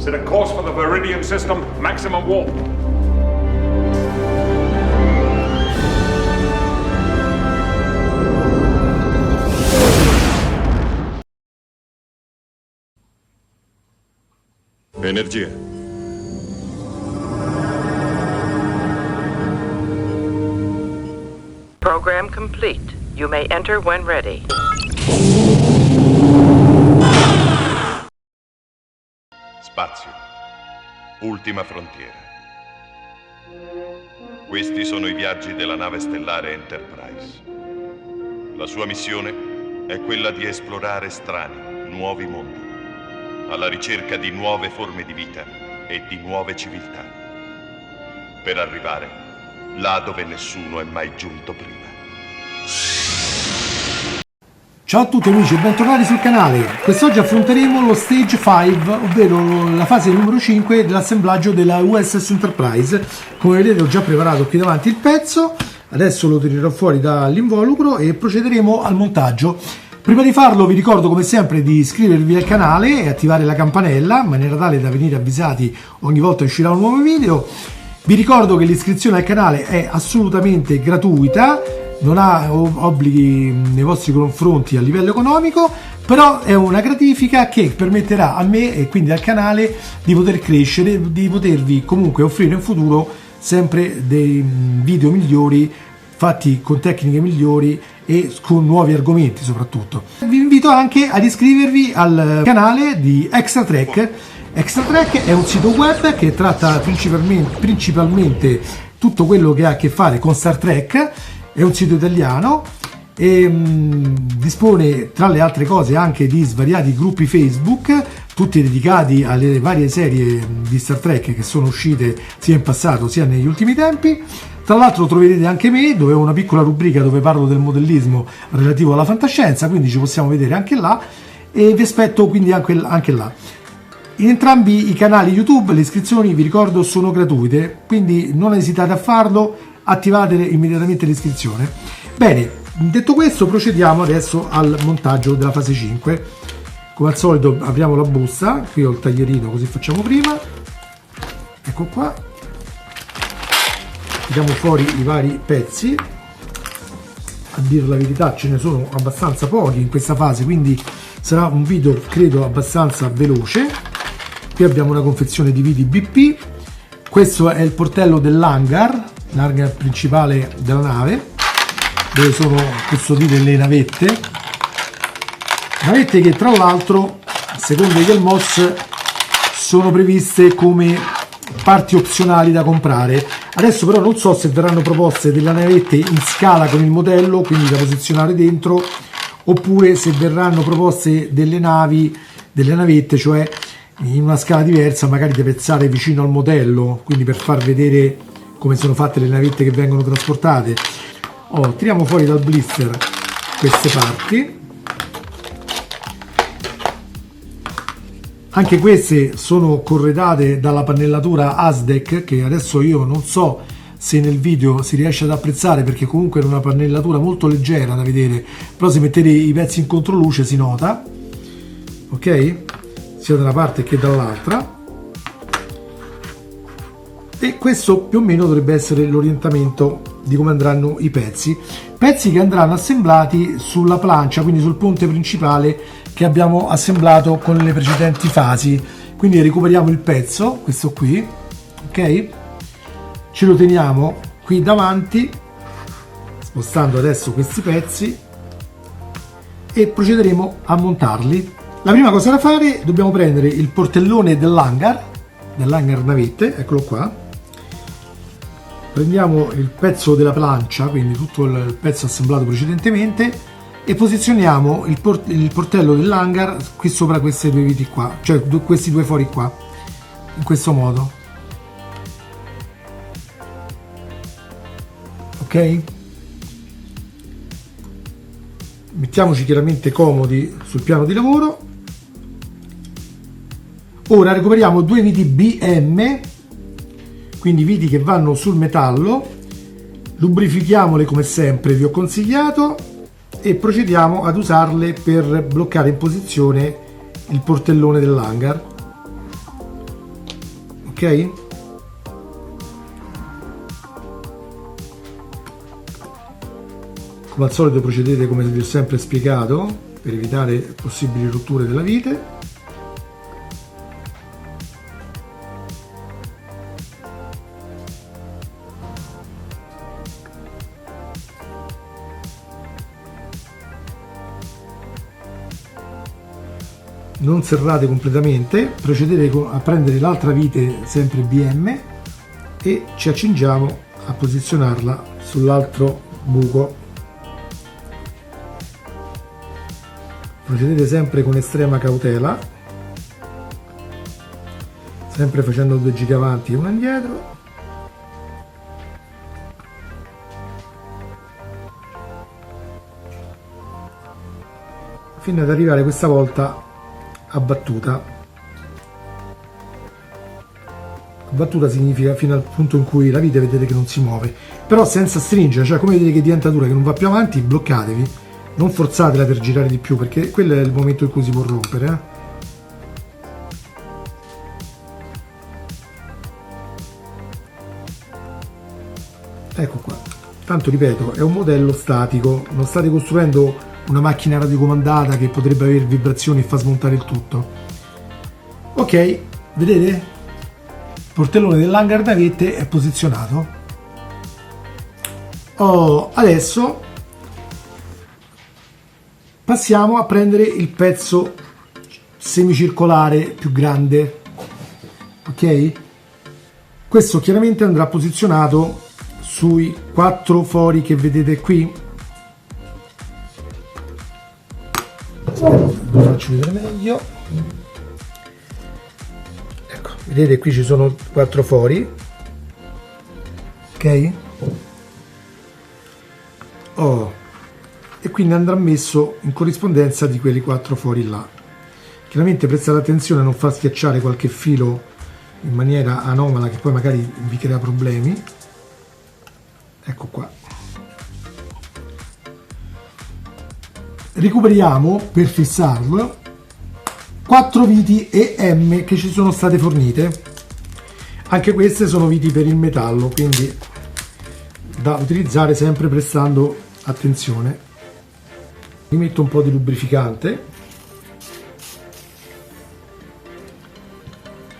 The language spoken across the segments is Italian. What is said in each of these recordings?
Set a course for the Viridian system, maximum warp. Energia. Program complete. You may enter when ready. Spazio. Ultima frontiera. Questi sono i viaggi della nave stellare Enterprise. La sua missione è quella di esplorare strani, nuovi mondi, alla ricerca di nuove forme di vita e di nuove civiltà, per arrivare là dove nessuno è mai giunto prima. Ciao a tutti amici e bentornati sul canale. Quest'oggi affronteremo lo Stage 5, ovvero la fase numero 5 dell'assemblaggio della USS Enterprise. Come vedete ho già preparato qui davanti il pezzo, adesso lo tirerò fuori dall'involucro e procederemo al montaggio. Prima di farlo vi ricordo come sempre di iscrivervi al canale e attivare la campanella in maniera tale da venire avvisati ogni volta che uscirà un nuovo video. Vi ricordo che l'iscrizione al canale è assolutamente gratuita, non ha obblighi nei vostri confronti a livello economico, però è una gratifica che permetterà a me e quindi al canale di poter crescere, di potervi comunque offrire in futuro sempre dei video migliori, fatti con tecniche migliori e con nuovi argomenti soprattutto. Vi invito anche ad iscrivervi al canale di Extra Trek. Extra Trek è un sito web che tratta principalmente tutto quello che ha a che fare con Star Trek. È un sito italiano e dispone tra le altre cose anche di svariati gruppi Facebook, tutti dedicati alle varie serie di Star Trek che sono uscite sia in passato sia negli ultimi tempi. Tra l'altro troverete anche me, dove ho una piccola rubrica dove parlo del modellismo relativo alla fantascienza, quindi ci possiamo vedere anche là e vi aspetto quindi anche là. In entrambi i canali YouTube le iscrizioni, vi ricordo, sono gratuite, quindi non esitate a farlo, attivate immediatamente l'iscrizione. Bene, detto questo procediamo adesso al montaggio della fase 5. Come al solito apriamo la busta, qui ho il taglierino così facciamo prima, ecco qua, tiriamo fuori i vari pezzi. A dire la verità ce ne sono abbastanza pochi in questa fase, quindi sarà un video credo abbastanza veloce. Qui abbiamo una confezione di viti BP, questo è il portello dell'hangar, l'hangar principale della nave, dove sono custodite le navette che tra l'altro secondo i Kelmoss sono previste come parti opzionali da comprare. Adesso però non so se verranno proposte delle navette in scala con il modello, quindi da posizionare dentro, oppure se verranno proposte delle navette, cioè in una scala diversa, magari da piazzare vicino al modello, quindi per far vedere come sono fatte le navette che vengono trasportate. Tiriamo fuori dal blister queste parti. Anche queste sono corredate dalla pannellatura ASDEC, che adesso io non so se nel video si riesce ad apprezzare, perché comunque è una pannellatura molto leggera da vedere, però se mettete i pezzi in controluce si nota, ok? Sia da una parte che dall'altra. E questo più o meno dovrebbe essere l'orientamento di come andranno i pezzi che andranno assemblati sulla plancia, quindi sul ponte principale che abbiamo assemblato con le precedenti fasi. Quindi recuperiamo il pezzo, questo qui, ok, ce lo teniamo qui davanti, spostando adesso questi pezzi, e procederemo a montarli. La prima cosa da fare, dobbiamo prendere il portellone dell'hangar navette, eccolo qua. Prendiamo il pezzo della plancia, quindi tutto il pezzo assemblato precedentemente, e posizioniamo il portello dell'hangar qui sopra queste due viti qua, cioè questi due fori qua, in questo modo, ok? Mettiamoci chiaramente comodi sul piano di lavoro. Ora recuperiamo due viti BM, quindi viti che vanno sul metallo, lubrifichiamole come sempre vi ho consigliato e procediamo ad usarle per bloccare in posizione il portellone dell'hangar. ok? Come al solito procedete come vi ho sempre spiegato per evitare possibili rotture della vite. Non serrate completamente, procedete a prendere l'altra vite sempre BM e ci accingiamo a posizionarla sull'altro buco. Procedete sempre con estrema cautela, sempre facendo 2 giri avanti e 1 indietro. Fino ad arrivare questa volta a battuta. Battuta significa fino al punto in cui la vite vedete che non si muove, però senza stringere, cioè come vedete che diventa dura, che non va più avanti, bloccatevi, non forzatela per girare di più, perché quello è il momento in cui si può rompere. Ecco qua. Tanto ripeto, è un modello statico, non state costruendo una macchina radiocomandata che potrebbe avere vibrazioni e fa smontare il tutto. Ok, vedete? Il portellone dell'hangar navette è posizionato. Adesso passiamo a prendere il pezzo semicircolare più grande. Ok? Questo chiaramente andrà posizionato sui 4 fori che vedete qui. Lo faccio vedere meglio. Ecco, vedete qui ci sono 4 fori, ok? E quindi andrà messo in corrispondenza di quelli 4 fori là. Chiaramente prestate attenzione a non far schiacciare qualche filo in maniera anomala che poi magari vi crea problemi. Ecco qua. Recuperiamo per fissarlo 4 viti EM che ci sono state fornite. Anche queste sono viti per il metallo, quindi da utilizzare sempre prestando attenzione. Mi metto un po' di lubrificante.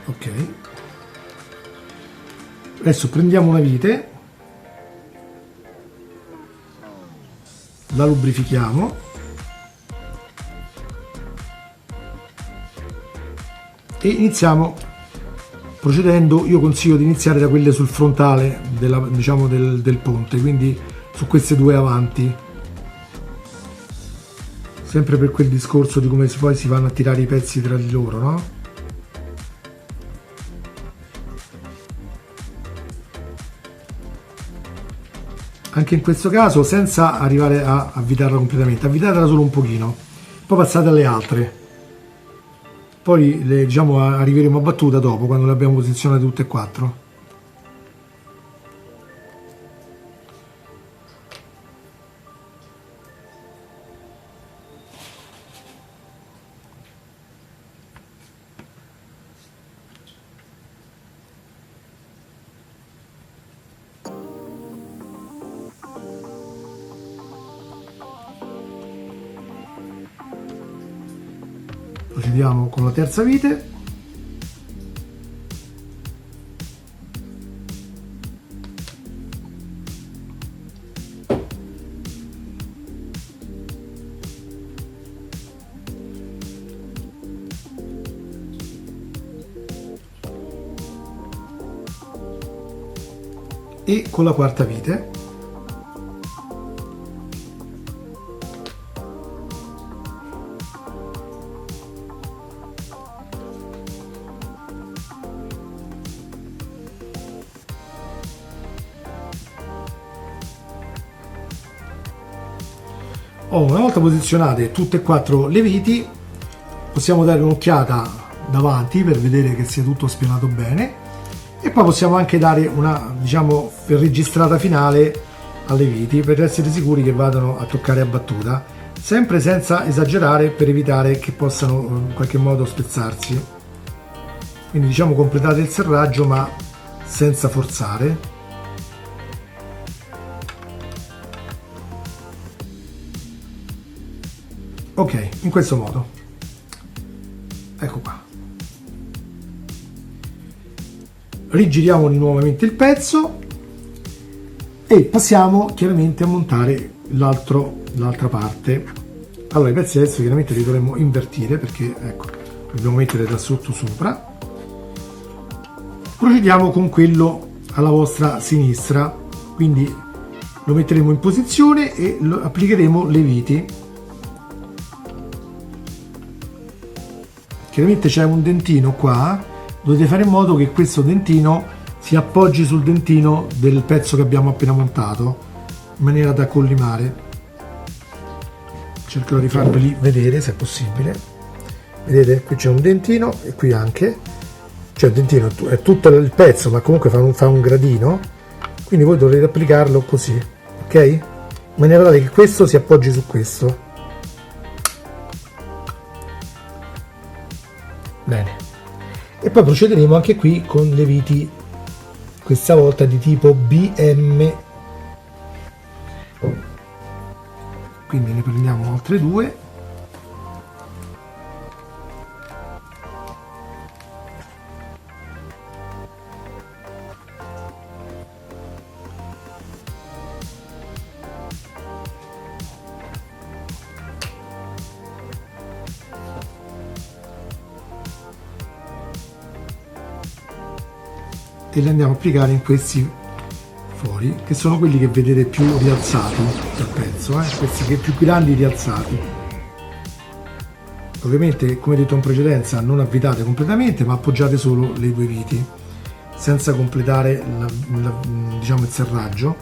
Ok. Adesso prendiamo una vite, la lubrifichiamo e iniziamo procedendo. Io consiglio di iniziare da quelle sul frontale del ponte, quindi su queste 2 avanti, sempre per quel discorso di come poi si vanno a tirare i pezzi tra di loro, no? Anche in questo caso senza arrivare a avvitarla completamente, avvitatela solo un pochino, poi passate alle altre. Poi arriveremo a battuta dopo, quando le abbiamo posizionate tutte e 4. Procediamo con la terza vite. E con la quarta vite. Una volta posizionate tutte e 4 le viti, possiamo dare un'occhiata davanti per vedere che sia tutto spianato bene, e poi possiamo anche dare una registrata finale alle viti per essere sicuri che vadano a toccare a battuta, sempre senza esagerare per evitare che possano in qualche modo spezzarsi. quindi diciamo completate il serraggio ma senza forzare. Ok, in questo modo, ecco qua. Rigiriamo nuovamente il pezzo e passiamo chiaramente a montare l'altra parte. Allora i pezzi adesso chiaramente li dovremmo invertire perché ecco, dobbiamo mettere da sotto sopra. Procediamo con quello alla vostra sinistra, quindi lo metteremo in posizione e applicheremo le viti. Chiaramente c'è un dentino qua, dovete fare in modo che questo dentino si appoggi sul dentino del pezzo che abbiamo appena montato in maniera da collimare. Cercherò di farveli vedere se è possibile. Vedete, qui c'è un dentino e qui anche, cioè il dentino è tutto il pezzo ma comunque fa un gradino, quindi voi dovrete applicarlo così, ok? In maniera tale che questo si appoggi su questo. Bene, e poi procederemo anche qui con le viti, questa volta di tipo BM, quindi ne prendiamo altre due. E li andiamo a applicare in questi fori, che sono quelli che vedete più rialzati dal pezzo, questi che più grandi rialzati. Ovviamente, come detto in precedenza, non avvitate completamente ma appoggiate solo le due viti senza completare diciamo il serraggio.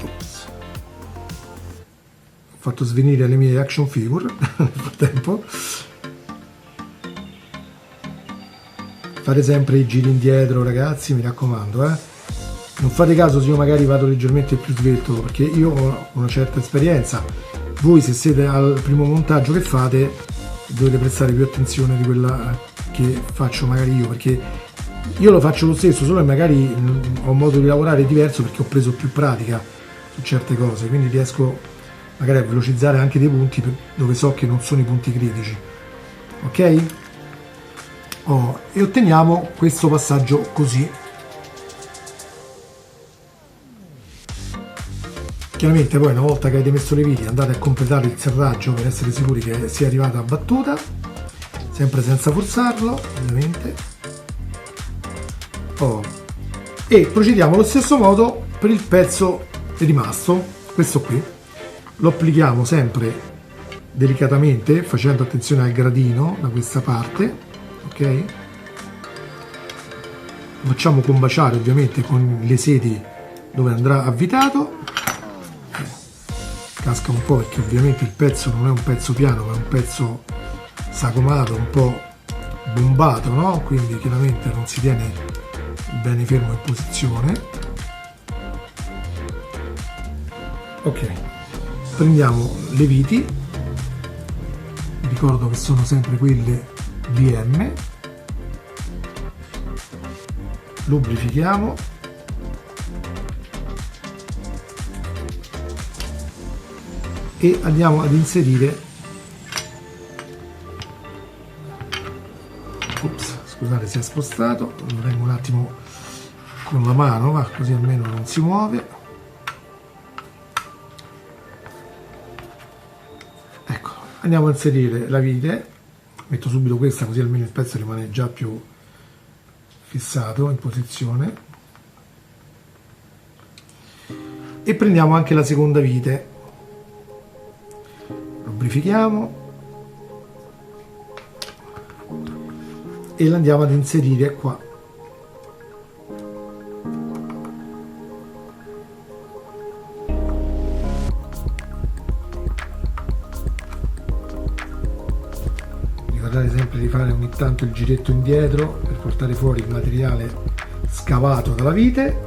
Ops. Ho fatto svenire le mie action figure nel frattempo. Fate sempre i giri indietro, ragazzi, mi raccomando, non fate caso se io magari vado leggermente più svelto, perché io ho una certa esperienza. Voi, se siete al primo montaggio che fate, dovete prestare più attenzione di quella che faccio magari io, perché io lo faccio lo stesso, solo che magari ho un modo di lavorare diverso perché ho preso più pratica su certe cose, quindi riesco magari a velocizzare anche dei punti dove so che non sono i punti critici, ok? E otteniamo questo passaggio così. Chiaramente poi, una volta che avete messo le viti, andate a completare il serraggio per essere sicuri che sia arrivata a battuta, sempre senza forzarlo ovviamente. E procediamo allo stesso modo per il pezzo rimasto, questo qui. Lo applichiamo sempre delicatamente facendo attenzione al gradino da questa parte. Ok, lo facciamo combaciare ovviamente con le sedi dove andrà avvitato. Casca un po' perché ovviamente il pezzo non è un pezzo piano ma è un pezzo sagomato, un po' bombato, no? Quindi chiaramente non si tiene bene fermo in posizione. Ok, prendiamo le viti, vi ricordo che sono sempre quelle VM, lubrifichiamo e andiamo ad inserire, scusate si è spostato, lo tengo un attimo con la mano, ma così almeno non si muove. Ecco, andiamo a inserire la vite. Metto subito questa così almeno il pezzo rimane già più fissato in posizione. E prendiamo anche la seconda vite, lubrifichiamo e la andiamo ad inserire qua. Ricordate sempre di fare ogni tanto il giretto indietro per portare fuori il materiale scavato dalla vite.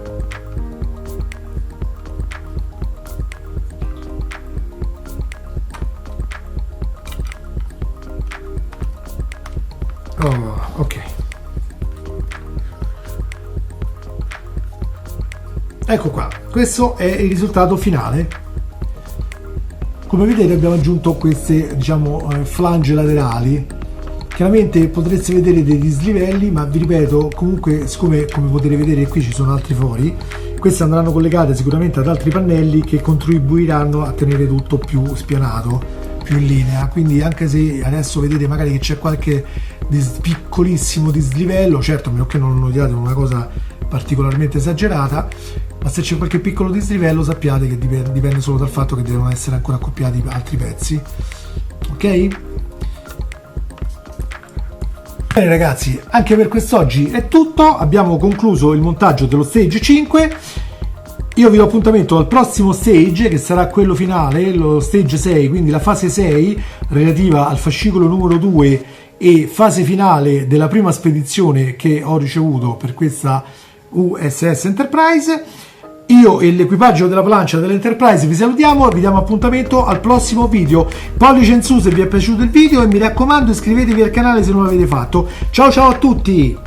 Oh, ok. Ecco qua, questo è il risultato finale. Come vedete abbiamo aggiunto queste, diciamo, flange laterali. Chiaramente potreste vedere dei dislivelli, ma vi ripeto, comunque, siccome come potete vedere qui ci sono altri fori, queste andranno collegate sicuramente ad altri pannelli che contribuiranno a tenere tutto più spianato, più in linea. Quindi anche se adesso vedete magari che c'è qualche piccolissimo dislivello, certo a meno che non notiate una cosa particolarmente esagerata, ma se c'è qualche piccolo dislivello sappiate che dipende solo dal fatto che devono essere ancora accoppiati altri pezzi. Ok? Bene ragazzi, anche per quest'oggi è tutto, abbiamo concluso il montaggio dello stage 5. Io vi do appuntamento al prossimo stage, che sarà quello finale, lo stage 6, quindi la fase 6 relativa al fascicolo numero 2 e fase finale della prima spedizione che ho ricevuto per questa USS Enterprise. Io e l'equipaggio della plancia dell'Enterprise vi salutiamo e vi diamo appuntamento al prossimo video. Pollice in su se vi è piaciuto il video e mi raccomando iscrivetevi al canale se non l'avete fatto. Ciao ciao a tutti!